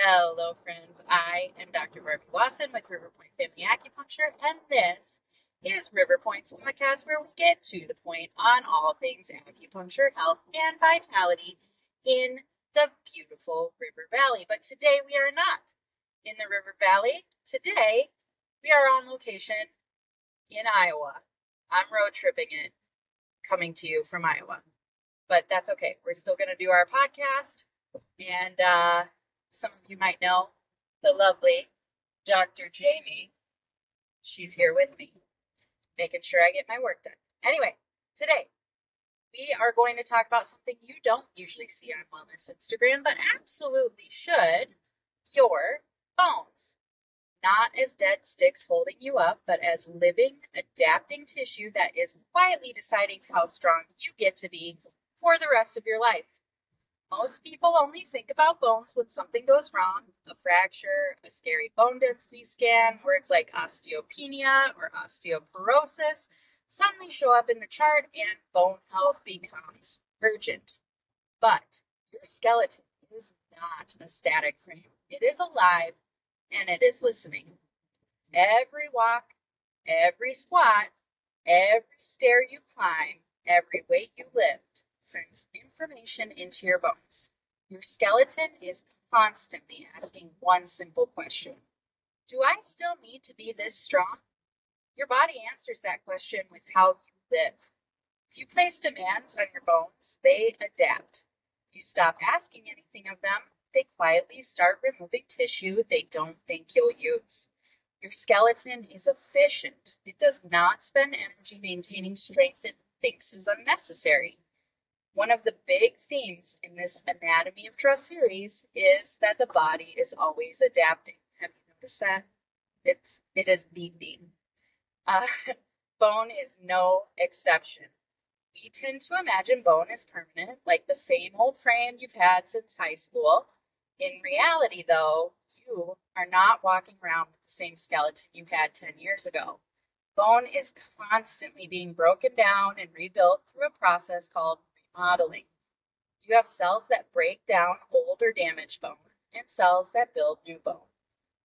Hello, friends. I am Dr. Barbie Wasson with Riverpoint Family Acupuncture, and this is Riverpoint's podcast where we get to the point on all things acupuncture, health, and vitality in the beautiful River Valley. But today we are not in the River Valley. Today we are on location in Iowa. I'm road tripping it, coming to you from Iowa. But that's okay. We're still going to do our podcast. And some of you might know the lovely Dr. Jamie. She's here with me, making sure I get my work done. Anyway, today we are going to talk about something you don't usually see on Wellness Instagram, but absolutely should, your bones. Not as dead sticks holding you up, but as living, adapting tissue that is quietly deciding how strong you get to be for the rest of your life. Most people only think about bones when something goes wrong, a fracture, a scary bone density scan, words like osteopenia or osteoporosis suddenly show up in the chart and bone health becomes urgent. But your skeleton is not a static frame. It is alive and it is listening. Every walk, every squat, every stair you climb, every weight you lift, sends information into your bones. Your skeleton is constantly asking one simple question. Do I still need to be this strong? Your body answers that question with how you live. If you place demands on your bones, they adapt. If you stop asking anything of them, they quietly start removing tissue they don't think you'll use. Your skeleton is efficient. It does not spend energy maintaining strength it thinks is unnecessary. One of the big themes in this Anatomy of Trust series is that the body is always adapting. Have you noticed that? It is the theme. Bone is no exception. We tend to imagine bone as permanent, like the same old frame you've had since high school. In reality, though, you are not walking around with the same skeleton you had 10 years ago. Bone is constantly being broken down and rebuilt through a process called remodeling. You have cells that break down old or damaged bone and cells that build new bone.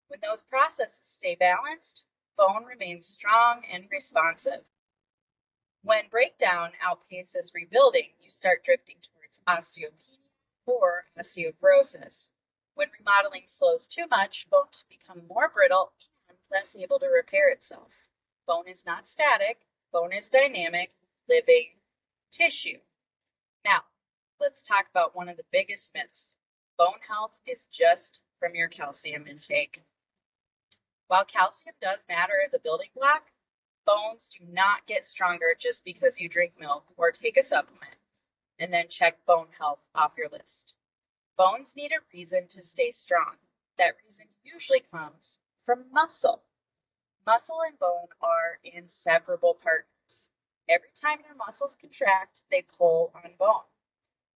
When those processes stay balanced, bone remains strong and responsive. When breakdown outpaces rebuilding, you start drifting towards osteopenia or osteoporosis. When remodeling slows too much, bone can become more brittle and less able to repair itself. Bone is not static. Bone is dynamic, living tissue. Now, let's talk about one of the biggest myths. Bone health is just from your calcium intake. While calcium does matter as a building block, bones do not get stronger just because you drink milk or take a supplement and then check bone health off your list. Bones need a reason to stay strong. That reason usually comes from muscle. Muscle and bone are inseparable partners. Every time your muscles contract, they pull on bone.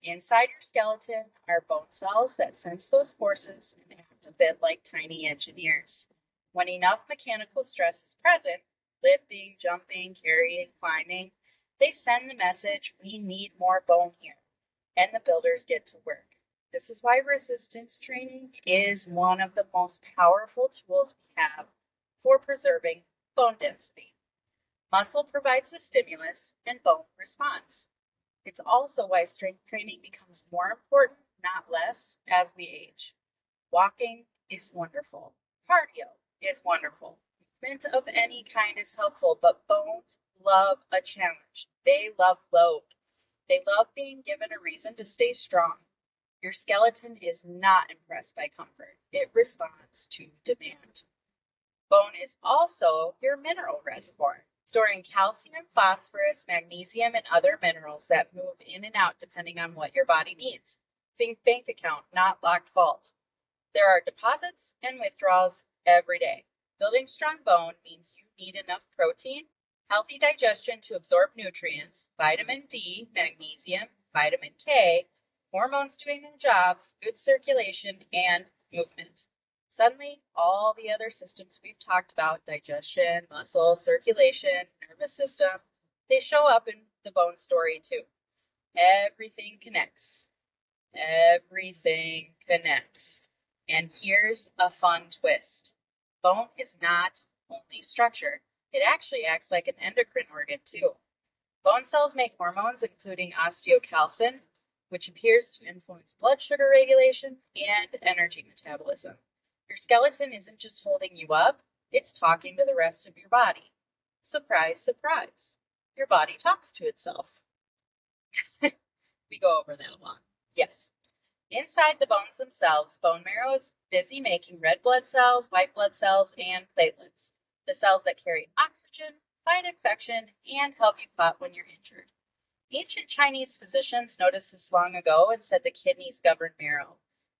Inside your skeleton are bone cells that sense those forces and act a bit like tiny engineers. When enough mechanical stress is present, lifting, jumping, carrying, climbing, they send the message, we need more bone here, and the builders get to work. This is why resistance training is one of the most powerful tools we have for preserving bone density. Muscle provides the stimulus and bone responds. It's also why strength training becomes more important, not less, as we age. Walking is wonderful. Cardio is wonderful. Movement of any kind is helpful, but bones love a challenge. They love load. They love being given a reason to stay strong. Your skeleton is not impressed by comfort. It responds to demand. Bone is also your mineral reservoir, storing calcium, phosphorus, magnesium, and other minerals that move in and out depending on what your body needs. Think bank account, not locked vault. There are deposits and withdrawals every day. Building strong bone means you need enough protein, healthy digestion to absorb nutrients, vitamin D, magnesium, vitamin K, hormones doing their jobs, good circulation, and movement. Suddenly, all the other systems we've talked about, digestion, muscle, circulation, nervous system, they show up in the bone story too. Everything connects. Everything connects. And here's a fun twist. Bone is not only structure, it actually acts like an endocrine organ too. Bone cells make hormones including osteocalcin, which appears to influence blood sugar regulation and energy metabolism. Your skeleton isn't just holding you up, it's talking to the rest of your body. Surprise, surprise. Your body talks to itself. We go over that a lot. Yes. Inside the bones themselves, bone marrow is busy making red blood cells, white blood cells, and platelets, the cells that carry oxygen, fight infection, and help you clot when you're injured. Ancient Chinese physicians noticed this long ago and said the kidneys govern marrow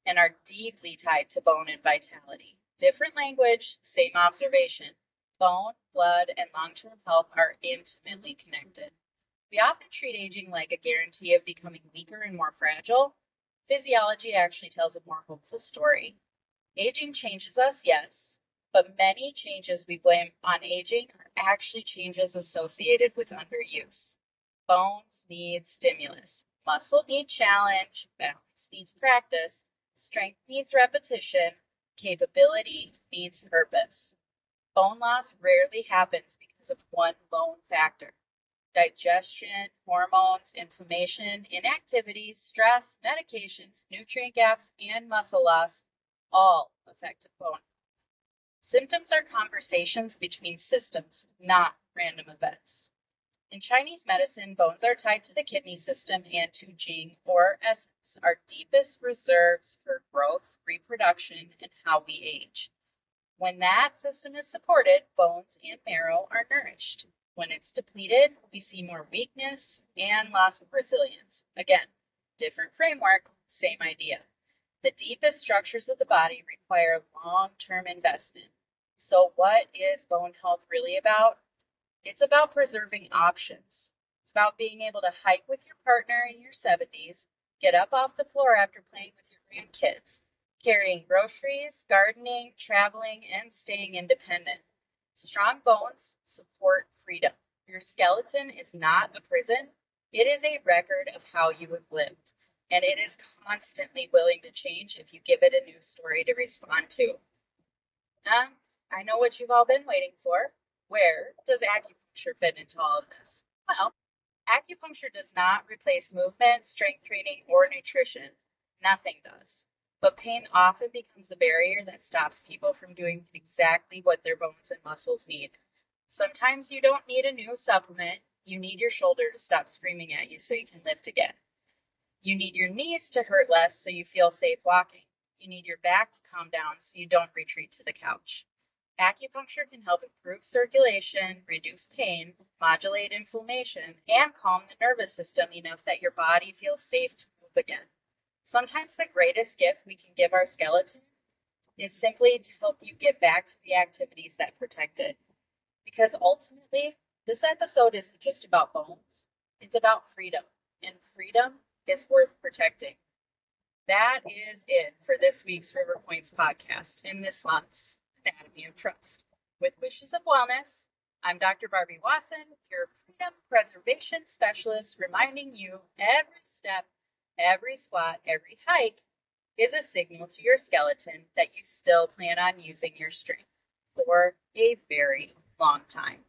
and are deeply tied to bone and vitality. Different language, same observation. Bone, blood, and long-term health are intimately connected. We often treat aging like a guarantee of becoming weaker and more fragile. Physiology actually tells a more hopeful story. Aging changes us, yes, but many changes we blame on aging are actually changes associated with underuse. Bones need stimulus. Muscle needs challenge. Balance needs practice. Strength needs repetition. Capability needs purpose. Bone loss rarely happens because of one lone factor. Digestion, hormones, inflammation, inactivity, stress, medications, nutrient gaps, and muscle loss all affect bone health. Symptoms are conversations between systems, not random events. In Chinese medicine, bones are tied to the kidney system and to Jing, or essence, our deepest reserves for growth, reproduction, and how we age. When that system is supported, bones and marrow are nourished. When it's depleted, we see more weakness and loss of resilience. Again, different framework, same idea. The deepest structures of the body require long-term investment. So what is bone health really about? It's about preserving options. It's about being able to hike with your partner in your 70s, get up off the floor after playing with your grandkids, carrying groceries, gardening, traveling, and staying independent. Strong bones support freedom. Your skeleton is not a prison. It is a record of how you have lived, and it is constantly willing to change if you give it a new story to respond to. I know what you've all been waiting for. Where does acupuncture fit into all of this? Well, acupuncture does not replace movement, strength training, or nutrition. Nothing does. But pain often becomes the barrier that stops people from doing exactly what their bones and muscles need. Sometimes you don't need a new supplement. You need your shoulder to stop screaming at you so you can lift again. You need your knees to hurt less so you feel safe walking. You need your back to calm down so you don't retreat to the couch. Acupuncture can help improve circulation, reduce pain, modulate inflammation, and calm the nervous system enough that your body feels safe to move again. Sometimes the greatest gift we can give our skeleton is simply to help you get back to the activities that protect it. Because ultimately, this episode isn't just about bones. It's about freedom. And freedom is worth protecting. That is it for this week's River Points podcast and this month's Anatomy of Trust. With wishes of wellness, I'm Dr. Barbie Wasson, your freedom preservation specialist, reminding you every step, every squat, every hike is a signal to your skeleton that you still plan on using your strength for a very long time.